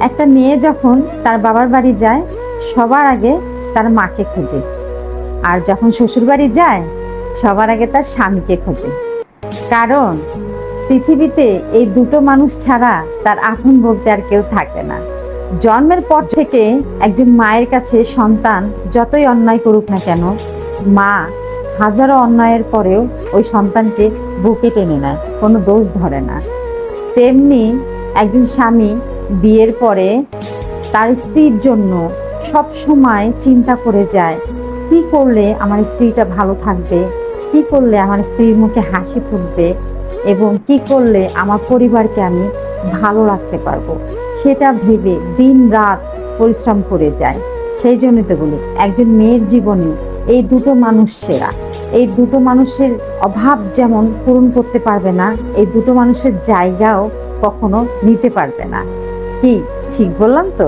একটা মেয়ে যখন তার বাবার বাড়ি যায়, সবার আগে তার মাকে খোঁজে, আর যখন শ্বশুর বাড়ি যায় সবার আগে তার স্বামীকে খোঁজে। কারণ পৃথিবীতে এই দুটো মানুষ ছাড়া তার আপন বলতে আর কেউ থাকে না। জন্মের পর থেকে একজন মায়ের কাছে সন্তান যতই অন্যায় করুক না কেন, মা হাজারো অন্যায়ের পরেও ওই সন্তানকে বুকে টেনে নেয়, কোনো দোষ ধরে না। তেমনি একজন স্বামী বিয়ের পরে তার স্ত্রীর জন্য সব সময় চিন্তা করে যায়, কি করলে আমার স্ত্রীটা ভালো থাকবে, কি করলে আমার স্ত্রীর মুখে হাসি ফুটবে, এবং কি করলে আমার পরিবারকে আমি ভালো রাখতে পারবো, সেটা ভেবে দিন রাত পরিশ্রম করে যায়। সেই জন্য তো বলি, একজন মেয়ের জীবনে এই দুটো মানুষ সেরা। এই দুটো মানুষের অভাব যেমন পূরণ করতে পারবে না, এই দুটো মানুষের জায়গাও কখনো নিতে পারবে না। কি ঠিক বললাম তো?